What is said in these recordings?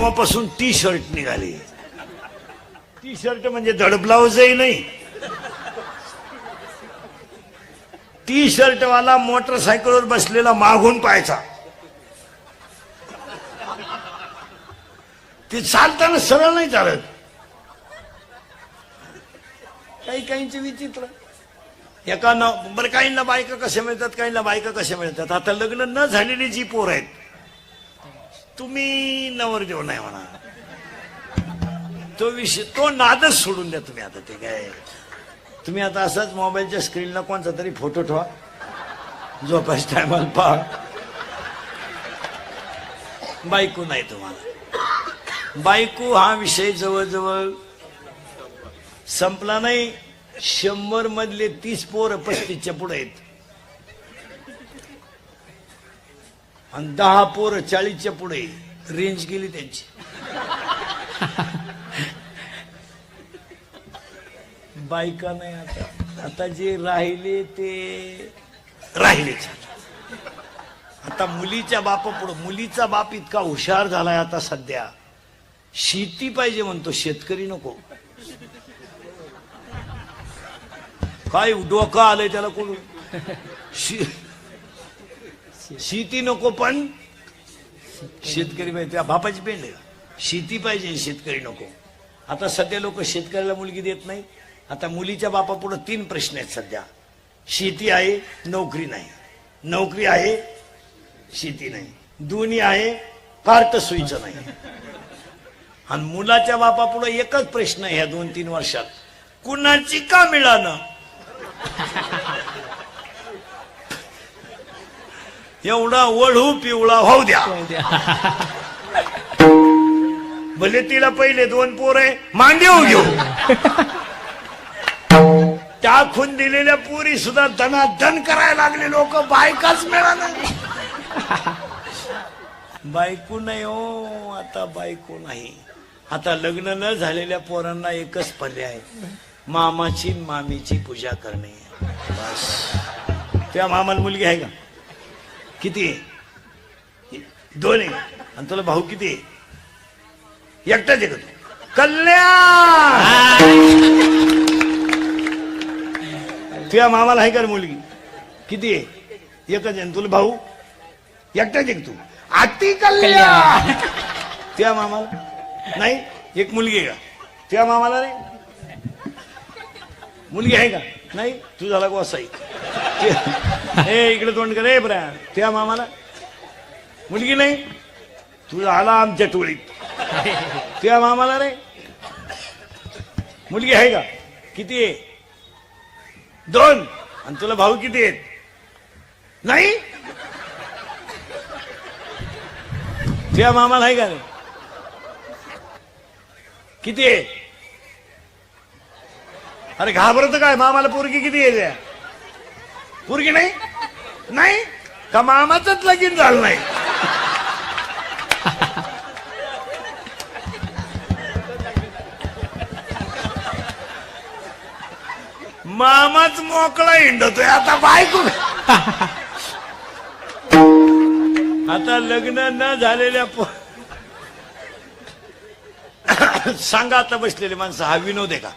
तेव्हापासून T shirt निघाले. T shirt म्हणजे धड ब्लाउजही नाही. टी शर्ट वाला मोटरसायकलवर बसलेला मागून पाहायचा. ते चालताना सरळ नाही चालत. काही काहींचे विचित्र. एका बरं, काहींना बायका कशा मिळतात, काहींना बायका कशा मिळतात. आता लग्न न झालेली जी पोर आहेत, तुम्ही नवरदेव नाही म्हणा, तो विषय, तो नादच सोडून द्या तुम्ही. आता ते काय, तुम्ही आता असाच मोबाईलच्या स्क्रीनला कोणता तरी फोटो ठेवा, झोपायच्या टायमाला पहा. बायको नाही तुम्हाला. बायको हा विषय जवळजवळ संपला नाही. 100 मधले 30 पोरं 35च्या पुढे आहेत आणि 10 पोरं 40च्या पुढे. रेंज गेली त्यांची. बायका नाही. आता जे राहिले ते राहिलेच. आता मुलीच्या बापापुढं, मुलीचा बाप इतका हुशार झालाय आता सध्या, शेती पाहिजे म्हणतो, शेतकरी नको. काय डोकं आलंय त्याला कोण. शेती नको पण शेतकरी पाहिजे. त्या बापाची पेंड आहे. शेती पाहिजे, शेतकरी नको. आता सध्या लोक शेतकऱ्याला मुलगी देत नाही. आता मुलीच्या बापापुढे 3 प्रश्न आहेत सध्या. शेती आहे, नोकरी नाही. नोकरी आहे, शेती नाही. दोन्ही आहे, कार्ट सोयीचं नाही. आणि मुलाच्या बापापुढे एकच प्रश्न आहे ह्या 2-3 वर्षात, कुणाची का मिळालं. एवढा वळू पिवळा होऊ द्या. भले तिला पहिले 2 पोर आहे, मांडी होऊ घेऊ. टाकून दिलेल्या पोरी सुद्धा धनाधन करायला लागले लोक. बायकाच मिळाला. बायको नाही हो, आता बायको नाही. आता लग्न न झालेल्या पोरांना एकच पर्याय, मामाची मामीची पूजा करणे. बस. त्या मामाला मुलगी आहे का? किती आहे? 2 आहे. आणि तुला भाऊ किती आहे? एकटाच आहे का तू? कल्याण. तुझ्या मामाला आहे का मुलगी? किती आहे? एकच आहे. तुला भाऊ एकटाच आहे का तू? अति कल्याण. तुझ्या मामाला नाही? एक मुलगी आहे का? तुझ्या मामाला नाही मुलगी आहे का? नाही. तू झाला गोसाई. ए इकडे तोंड कर. बरा, तुझ्या मामाला मुलगी नाही? तू झाला आमच्या टोळीत. तुझ्या मामाला रे मुलगी आहे का? किती आहे? 2. आणि तुला भाऊ किती आहेत? नाही. तुझ्या मामाला आहे का रे? किती आहे? अरे घाबरत काय? मामाला पोरगी किती आहे? पोरगी नाही? नाही का मामाचंच लगीन झालं नाही? मामाच मोकळा हिंडतोय आता. बायको आता लग्न न झालेल्या सांगा आता बसलेले माणसं, हा विनोद आहे का?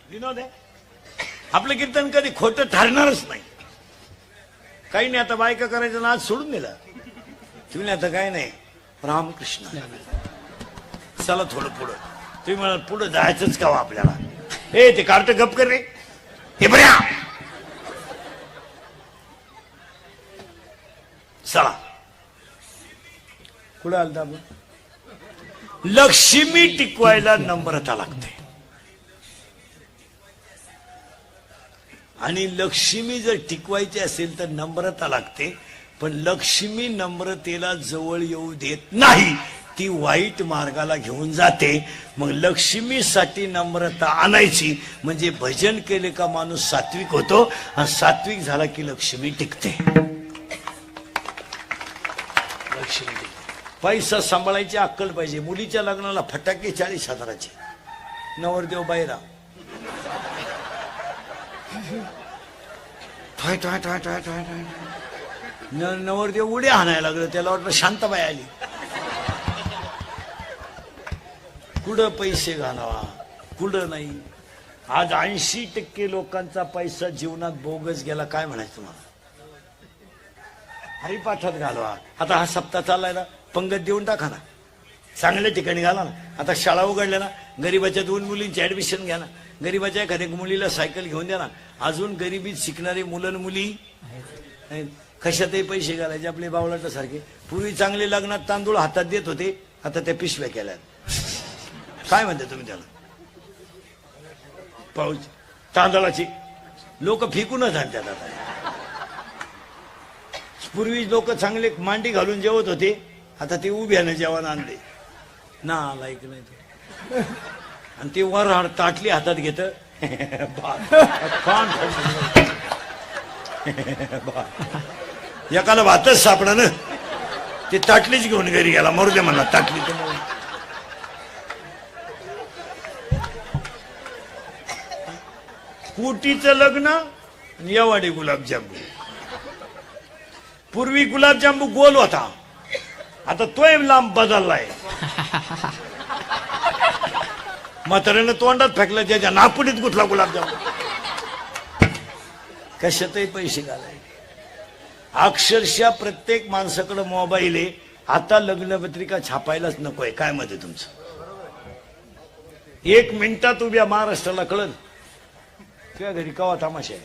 विनोद आहे? आपलं कीर्तन कधी खोटं ठरणारच नाही. काही नाही. आता बायका करायचं ना, आज सोडून दिला तुम्ही. आता काय नाही, रामकृष्ण. चला थोडं पुढं. तुम्ही म्हणाल पुढं जायचंच का आपल्याला? ए ते कार्ट गप कर रे. हे बऱ्या चला. कुठं आलता आपण? लक्ष्मी टिकवायला नम्रता लागते. आणि लक्ष्मी जर टिकवायची असेल तर नम्रता लागते. पण लक्ष्मी नम्रतेला जवळ येऊ देत नाही. ती वाईट मार्गाला घेऊन जाते. मग लक्ष्मीसाठी नम्रता आणायची म्हणजे भजन केले का माणूस सात्विक होतो. आणि सात्विक झाला की लक्ष्मी टिकते. लक्ष्मी टिकते. पैसा सांभाळायची अक्कल पाहिजे. मुलीच्या लग्नाला फटाके 40,000चे. नवरदेव बायरा ठोय ठोय ठोय ठोय ठोय. नवरदेव उड्या हाणायला लागलं. त्याला वाटलं शांताबाई आली. कुठं पैसे घालावा कुठं नाही. आज 80% लोकांचा पैसा जीवनात बोगस गेला. काय म्हणायचं तुम्हाला? हरिपाठात घालवा. आता हा सप्ताह चाललाय ना, पंगत देऊन टाका ना, चांगल्या ठिकाणी घाला ना. आता शाळा उघडल्या ना, गरीबाच्या 2 मुलींची ऍडमिशन घ्या ना, गरीबाच्या एखाद्या मुलीला सायकल घेऊन द्या ना. अजून गरिबीत शिकणारे मुलं मुली कशातही पैसे घालायचे आपले बावळाटासारखे. पूर्वी चांगले लग्नात तांदूळ हातात देत होते, आता त्या पिशव्या केल्यात. काय म्हणते तुम्ही त्याला? पाऊस तांदळाची लोक फेकूनच आणतात. आता पूर्वी लोक चांगले मांडी घालून जेवत होते, आता ते उभ्यानं जेवण आणले ना. लाईक नाही तो. आणि ते वर ताटली हातात घेत एकाला भातच सापडा ना, ते ताटलीच घेऊन घरी गेला. मरू दे म्हणला ताटली. कुटीचं लग्न आणि यावाडे गुलाबजांबू. पूर्वी गुलाबजांबू गोल होता, आता तोय लांब बदललाय. म्हाताऱ्यानं तोंडात फेकलं, त्याच्या नापुडीत गुतला गुलाबजांबू. कशातही पैसे घालाय. अक्षरशः प्रत्येक माणसाकडे मोबाईल आहे. आता लग्नपत्रिका छापायलाच नकोय. काय मत आहे तुमचं? 1 मिनिटात उभ्या महाराष्ट्राला कळल तुझ्या घरी कवा तमाशा आहे.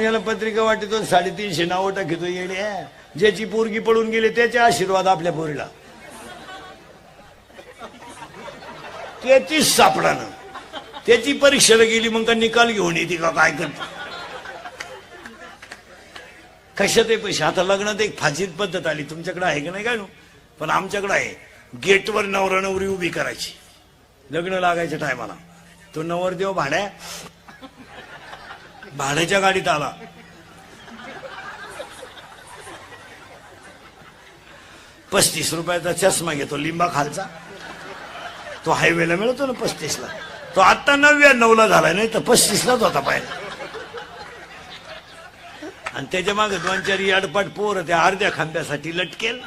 याला पत्रिका वाटतो 350 नावं टाकतो येणे. ज्याची पोरगी पळून गेली त्याचे आशीर्वाद आपल्या पोरीला, त्याचीच सापडानं. त्याची परीक्षेला गेली मग का निकाल घेऊन येते का काय करते? कशात पैसे. आता लग्नात एक फाजील पद्धत आली. तुमच्याकडे आहे की नाही काय? पण आमच्याकडे आहे. गेटवर नवरा नवरी उभी करायची लग्न लागायच्या टायमाला. तो नवरदेव भाड्याच्या गाडीत आला. ₹35 चष्मा घेतो लिंबा खालचा. तो हायवेला मिळतो ना 35ला. तो आता 99ला झालाय, नाही तर 35लाच होता पाहिजे. आणि त्याच्या मागे 2-4 याडपाट पोर त्या अर्ध्या खांब्यासाठी लटकेल.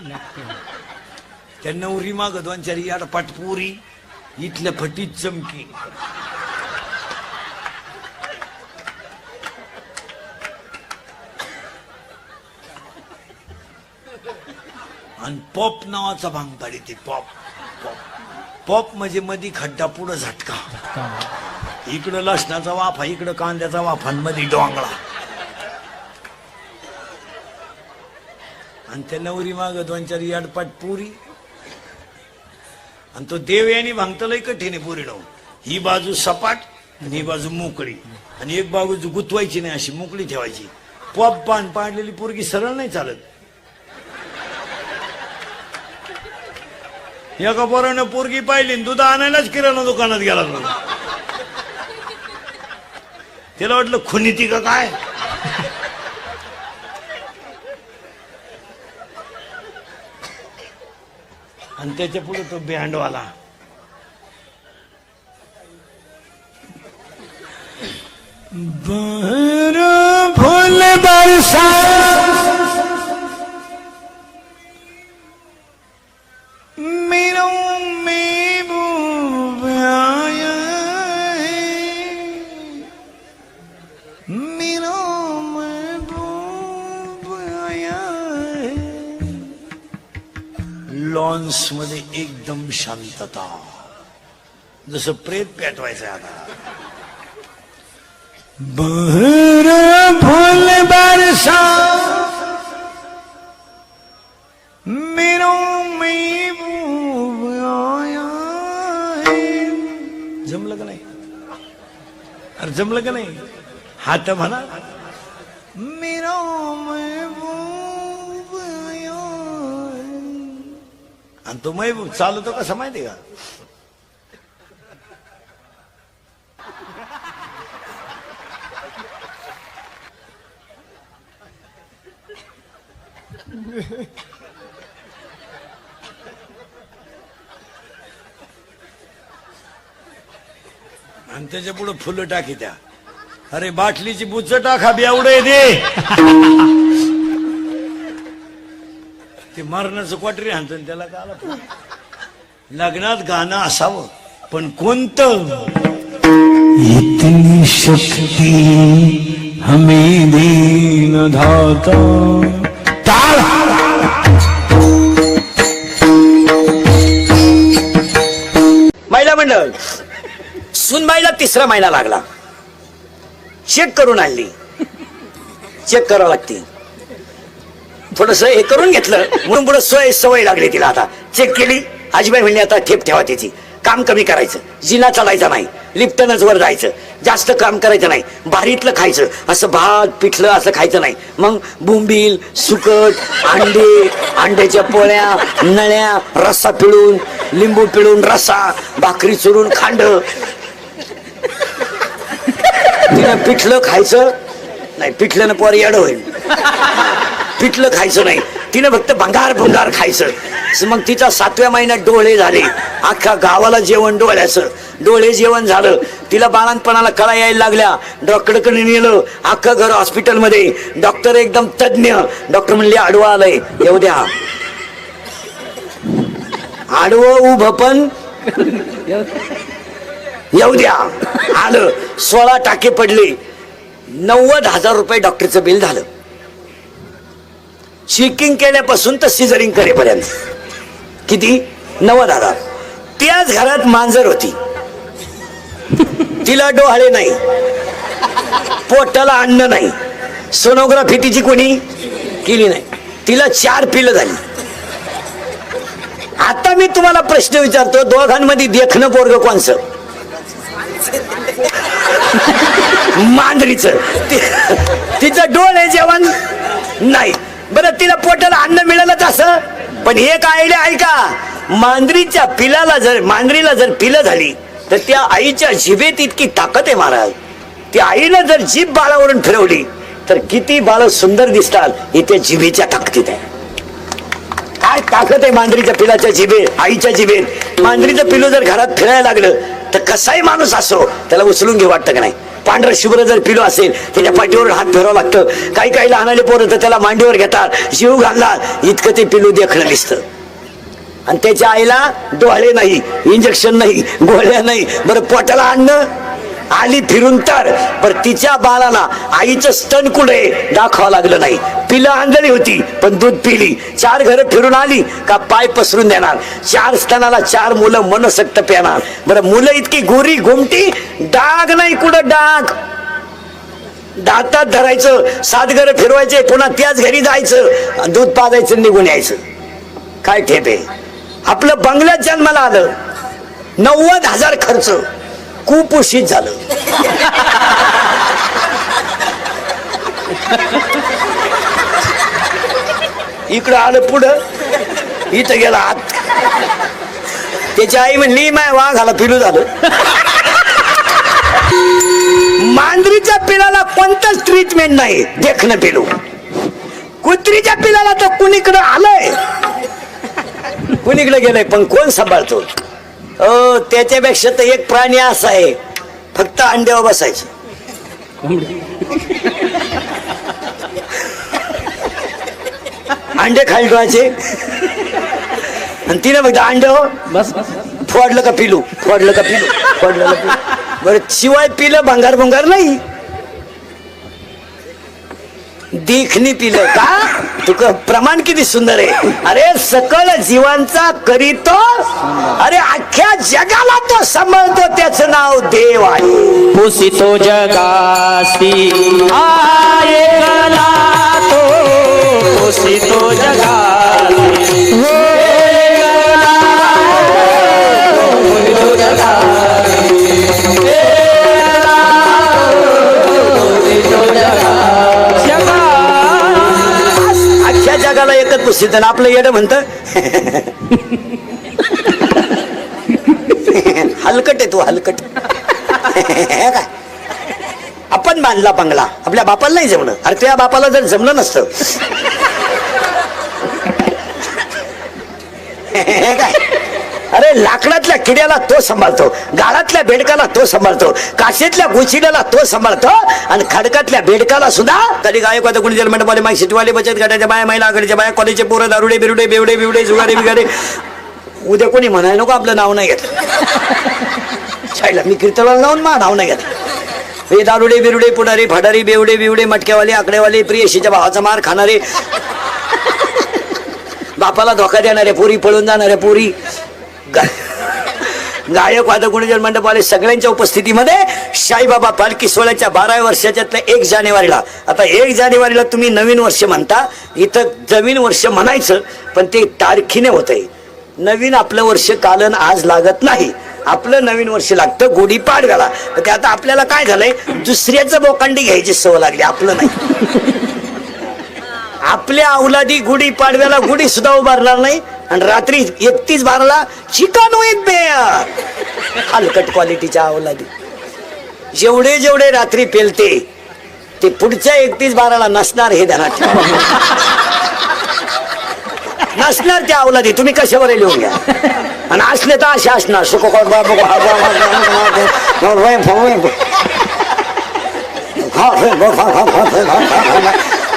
त्या नवरी माग 2-4 याडपाट पोरी इथल्या फटीत चमकी. आणि पॉप नावाचा भांग पाडी ती. पॉप पॉप पॉप म्हणजे मधी खड्डा पुढं झटका. इकडं लसणाचा वाफा, इकडं कांद्याचा वाफा, मध्ये डोंगळा. आणि त्या नवरी माग 2-4 याडपाट पुरी. आणि तो देव यांनी भांगतलंय कठीण आहे पुरी लावून. ही बाजू सपाट आणि ही बाजू मोकळी. आणि एक बाजू गुतवायची नाही, अशी मोकळी ठेवायची. पॉप पाडलेली पोरगी सरळ नाही चालत. एका पोरानं पोरगी पाहिली, दूध आणायलाच किराणा दुकानात गेला. त्याला वाटलं खुनी ती का काय. आणि त्याच्या पुढे तो बँडवाला. फुल बरसा लॉन्स मध्ये एकदम शांतता, जसं प्रेत पेटवायचं. आता बहर फुल बरसा मेरो महबूब आया. जमलं का नाही? अरे जमलं का नाही? हात म्हणा. मेरो महबूब आया. आणि तो महबूब चालतो कसा माहिती का? आणि त्याच्या पुढे फुलं टाकी त्या. अरे बाटलीची बुच्च टाका बेवडे दे. ते मरणाचं क्वाटरी आणतो त्याला का आला. लग्नात गाणं असावं, पण कोणतं? इतनी शक्ति हमें दीन धाता. महिला मंडळ सुनबाईला 3रा महिना लागला. चेक करून आणली. चेक करावं लागते. थोडस हे करून घेतलं म्हणून पुढे सवय लागली तिला. आता चेक केली. आजीबाई म्हणली आता ठेप ठेवा त्याची, काम कमी करायचं, जिना चढायचा नाही, लिफ्टनच वर जायचं, जास्त काम करायचं नाही, भारीतलं खायचं, असं भात पिठलं असं खायचं नाही. मग बोंबील, सुकट, अंडे, अंड्याच्या पोळ्या, नळ्या, रस्सा पिळून, लिंबू पिळून रस्सा, भाकरी चुरून खांड. तिनं पिठलं खायचं नाही, पिठल्यानं पोर येडं होईल. पिठलं खायचं नाही, तिनं फक्त भंगार भंगार खायचं. मग तिच्या 7व्या महिन्यात डोळे झाले. अख्ख्या गावाला जेवण डोळ्याचं. डोळे जेवण झालं. तिला बाळणपणाला कळा यायला लागल्या. डॉक्टरकडे नेलं. अख्खं घर हॉस्पिटलमध्ये. डॉक्टर एकदम तज्ञ. डॉक्टर म्हणले आडवं आलंय, येऊ द्या. आडवं उभं पण येऊ द्या. आलं. 16 टाके पडले. 90,000 रुपये डॉक्टरचं बिल झालं. चेकिंग केल्यापासून तर सिझरिंग करेपर्यंत किती? 90,000. त्याच घरात मांजर होती. तिला डोहाळे नाही, पोटाला अन्न नाही, सोनोग्राफी तिची कोणी केली नाही. तिला 4 पिलं झाली. आता मी तुम्हाला प्रश्न विचारतो, दोघांमध्ये देखणं पोरग कोणचं? मांजरीचं. तिचं डोळे जेवण नाही. बरं तिला पोटाला अन्न मिळालंच असं. पण एक आयडिया आहे का? मांजरीच्या पिलाला जर मांजरीला जर पिलं झाली तर त्या आईच्या जिभेत इतकी ताकद आहे महाराज. त्या आईनं जर जीभ बाळावरून फिरवली तर किती बाळ सुंदर दिसतात. हे त्या जिभेच्या ताकदीत आहे. काय ताकद आहे मांजरीच्या पिलाच्या जिभेत, आईच्या जिभेत. मांजरीचं पिलू जर घरात फिरायला लागलं तर कसाही माणूस असो त्याला उचलून घेऊ वाटतं का नाही? पांढरं शुभ्र जर पिलो असेल त्याच्या पाठीवर हात फिरावं लागतं. काही काही लहानाले पोरं तर त्याला मांडीवर घेतात, जीव घालतात. इतकं ते पिलू देखणं दिसतं. आणि त्याच्या आईला डोळे नाही, इंजेक्शन नाही, गोळ्या नाही. बरं पोटाला अन्न आली फिरून तर बरं तिच्या बाळाला आईचं स्तन कुठे दाखवावं लागलं नाही. पिलं आणलेली होती पण दूध पिली. 4 घरं फिरून आली का पाय पसरून देणार. 4 स्तनाला 4 मुलं मनसक्त पेणार. बरं मुलं इतकी गोरी गोमटी, डाग नाही कुठं डाग. दातात धरायचं, 7 घरं फिरवायचे, पुन्हा त्याच घरी जायचं, दूध पाजायचं, निघून यायचं. काय ठेपे. आपलं बंगल्यात जन्माला आलं, 90,000 खर्च, कुपोषित झालं. इकडं आलं पुढं, इथं गेला आत. त्याची आई म्हणली माय वाघाला पिलू झालं. मांजरीच्या पिलाला कोणतंच ट्रीटमेंट नाही, देखणं पिलू. कुत्रीच्या पिलाला तर कुणीकडं आलंय, कुणीकडे गेलंय, पण कोण सांभाळतो? त्याच्यापेक्षा तर एक प्राणी असा आहे, फक्त अंड्यावर बसायचं. अंडे खाली ठेवायचे आणि तिने फक्त अंड्यावर बस. फोडलं का पिलू, फोडलं का पिलू, फोडलं का पिलू. बरं शिवाय पिलं भंगार भंगार नाही, देखणी पिलं का? तुका प्रमाण किती सुंदर आहे. अरे सकल जीवांचा करीतो, अरे अख्ख्या जगाला तो सांभाळतो, त्याचं नाव देव आहे. पुसितो जगासी ऐकला तो, पुसितो जगासी जगाला एकच पुसित. आपलं येडं म्हणत हलकट आहे तू, हलकट. काय आपण बांधला बंगला, आपल्या बापाला नाही जमलं. अरे तुझ्या बापाला जर जमलं नसतं काय, अरे लाकडातल्या किड्याला तो सांभाळतो, गाळातल्या बेडकाला तो सांभाळतो, काशेतल्या गुचिड्याला तो सांभाळतो, आणि खडकातल्या बेडकाला सुद्धा. कधी गायक कोणी जन्मंडपाले माय शेतीवाले बचत गटाच्या बाया, महिला आघाडीच्या बाया, कॉलेजचे पोरं, दारुडे बिरुडे, बेवडे बिवडे, जुगारे बिगारे, उद्या कोणी म्हणाय नको आपलं नाव नाही घेत. छायला मी कीर्तनाला जाऊन मा नाव नाही घेत. हे दारुडे बिरुडे पुढारी फाडारी बेवडे बिवडे मटक्यावाले आकडेवाले प्रियशीच्या भावाचा मार खाणारे, बापाला धोका देणारे पोरी, पळून जाणाऱ्या पोरी, गायक वादक गुणजन मंडपवाले सगळ्यांच्या उपस्थितीमध्ये साईबाबा पालखी सोहळ्याच्या 12व्या वर्षाच्यातल्या 1 जानेवारीला, आता 1 जानेवारीला तुम्ही नवीन वर्ष म्हणता, इथं नवीन वर्ष म्हणायचं पण ते तारखीने होतंय. नवीन आपलं वर्ष कालन आज लागत नाही, आपलं नवीन वर्ष लागतं गुढीपाडव्याला. ते आता आपल्याला काय झालंय, दुसऱ्याचं बोकांडी घ्यायची सवय लागली, आपलं नाही. आपल्या अवलादी गुढी पाडव्याला गुढी सुद्धा उभारणार नाही आणि रात्री 31/12ला चिकन होईल बे. हलकट क्वालिटीच्या अवलादी जेवढे जेवढे रात्री पेलते ते पुढच्या 31/12ला नसणार, हे ध्यानात ठेवा. नसणार त्या अवलादी, तुम्ही कशावर लिहून घ्या. आणि असले तर असे असणार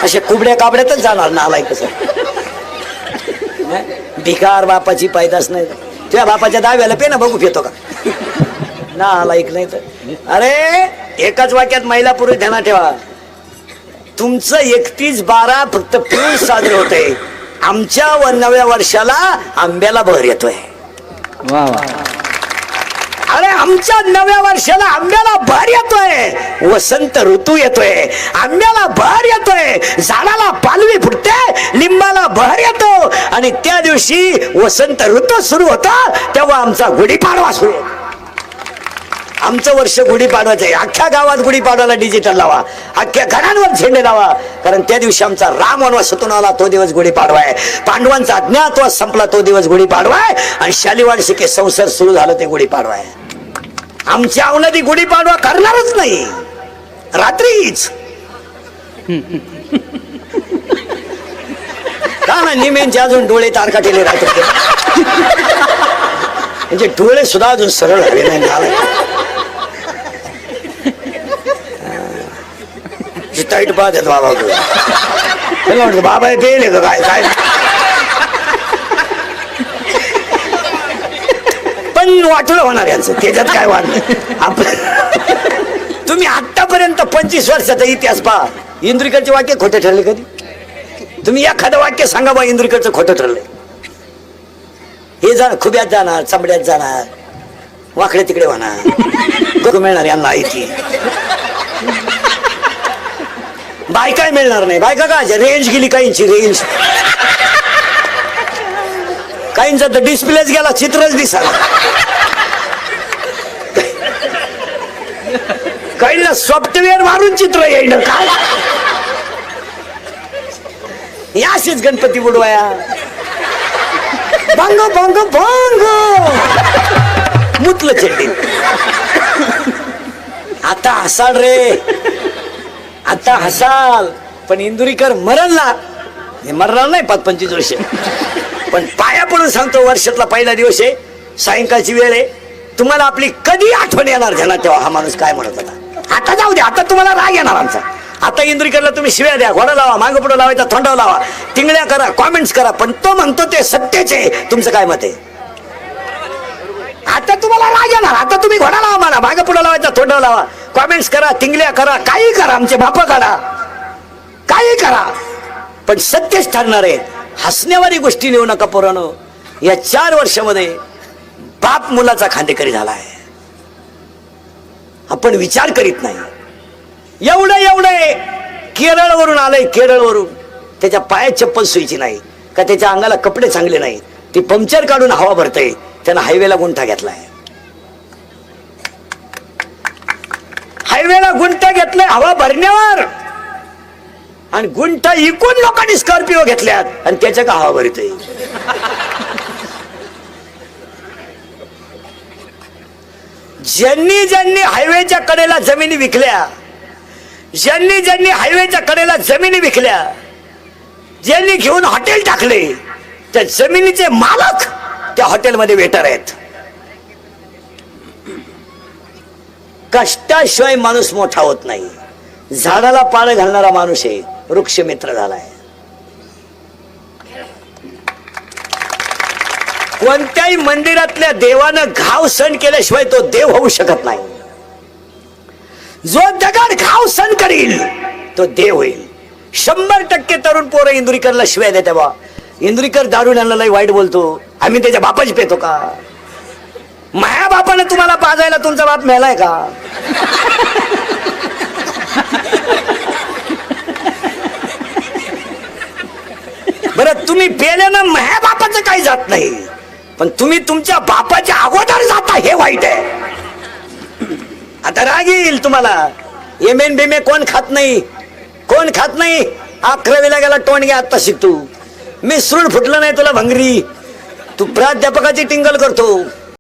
असे कुबड्या काबड्यातच जाणार नालाय. कसं भिकार बापाची पैदास नाही, तुझ्या बापाच्या दाव्याला पे ना बघू फेतो का नालायक नाही तर. अरे एकाच वाक्यात महिला पुरुष ध्यानात ठेवा. तुमचं 31/12 फक्त पिऊन साजरे होते, आमच्या नव्या वर्षाला आंब्याला बहर येतोय. वा वा. अरे आमच्या नव्या वर्षाला आंब्याला बहर येतोय, वसंत ऋतू येतोय, आंब्याला बहर येतोय, झाडाला पालवी फुटते, लिंबाला बहर येतो आणि त्या दिवशी वसंत ऋतू सुरू होता तेव्हा आमचा गुढीपाडवा सुरू होतो. आमचं वर्ष गुढीपाडवाचं आहे. अख्ख्या गावात गुढीपाडवाला डिजिटल लावा, अख्ख्या घरांवर झेंडे लावा, कारण त्या दिवशी आमचा राम वनवासातून आला तो दिवस गुढीपाडवा आहे. पांडवांचा अज्ञातवास संपला तो दिवस गुढीपाडवा आहे आणि शालिवाड शिके संसार सुरू झालं ते गुढीपाडवा आहे. आमच्या अवलादी गुढीपाडवा करणारच नाही, रात्रीच का ना निमेंचे अजून डोळे तारकाटेले राहतात, म्हणजे डोळे सुद्धा अजून सरळ हवे नाही. टाईट पाहत आहेत बाबा, त्याला म्हटलं बाबा पेले का काय काय. पण वाटलं होणार यांचं, त्याच्यात काय वाटलं आपलं. तुम्ही आतापर्यंत 25 वर्षाचा इतिहास पहा, इंद्रिकडचे वाक्य खोटे ठरले कधी? तुम्ही एखादं वाक्य सांगा बा इंद्रिकडचं खोटं ठरलंय. हे जा खुब्यात जाणार, चमड्यात जाणार, वाकडे तिकडे होणार, मिळणार यांना ऐकी. बायका मिळणार नाही. बायका का रेंज गेली, काहींची रेंज, काहींचा तर डिस्प्लेच गेला, चित्रच दिसाला, काहींना सॉफ्टवेअर मारून चित्र येईन. काय याशीच गणपती बुडवाया, भांग भांग भांग मुतलं चड्डी. आता हसाल रे, आता हसाल, पण इंदुरीकर मरला, हे मरणार नाही 25 वर्ष. पण पाया पडून सांगतो, वर्षातला पहिला दिवस आहे, सायंकाळची वेळ आहे, तुम्हाला आपली कधी आठवण येणार ध्यानात ठेवा. हा माणूस काय म्हणत होता, आता जाऊ द्या, आता तुम्हाला राग येणार आमचा. आता इंदुरीकरला तुम्ही शिव्या द्या, घोडा लावा, मागं पुढं लावायचा, थोंडाव लावा, टिंगड्या करा, कॉमेंट्स करा, पण तो म्हणतो ते सत्याचे. तुमचं काय मत आहे? आता तुम्हाला राग येणार, आता तुम्ही घोडा लावा, मला मागं पुढं लावायचा, थोंडाव लावा, कॉमेंट्स करा, टिंगल्या करा, काही करा, आमचे बाप काढा, काही करा, पण सत्यच ठरणार आहे. हसण्यावारी गोष्टी नेऊ नका पोरांनो. या 4 वर्षामध्ये बाप मुलाचा खांदेकरी झाला आहे, आपण विचार करीत नाही. एवढे केरळवरून आलंय, केरळवरून, त्याच्या पायात चप्पल सुईची नाही का, त्याच्या अंगाला कपडे चांगले नाही, ते पंक्चर काढून हवा भरतय, त्यानं हायवेला गुंठा घेतलाय. हायवेला गुंठा घेतलाय हवा भरण्यावर, आणि गुंठा इकून लोकांनी स्कॉर्पिओ घेतल्यात आणि त्याच्या का हवा भरतय. ज्यांनी ज्यांनी हायवेच्या कडेला जमिनी विकल्या, ज्यांनी ज्यांनी हायवेच्या कडेला जमिनी विकल्या, ज्यांनी घेऊन हॉटेल टाकले, त्या जमिनीचे मालक त्या हॉटेलमध्ये वेटर आहेत. कष्टाशिवाय माणूस मोठा होत नाही. झाडाला पाळं घालणारा माणूस आहे, वृक्षमित्र झालाय. कोणत्याही मंदिरातल्या देवानं घाव सण केल्याशिवाय तो देव होऊ शकत नाही. जो दगड घाव सण करील तो देव होईल. 100% तरुण पोरं इंदुरीकरला शिवाय देते बा. इंदुरीकर दारू लय वाईट बोलतो, आम्ही त्याच्या बापाची पेतो का? माया बापाने तुम्हाला पाजायला तुमचा बाप मेलाय का? बरं तुम्ही पेल्यानं माया बापाचं काही जात नाही, पण तुम्ही तुमच्या बापाच्या अगोदर जाता हे वाईट आहे. आता राग येईल तुम्हाला. एमेन बेमे कोण खात नाही, कोण खात नाही. 11वीला गेला टोंड घ्या आता शिकतो. मी सुरूड फुटलं नाही तुला भंगरी. तू प्राध्यापकाची टिंगल करतो.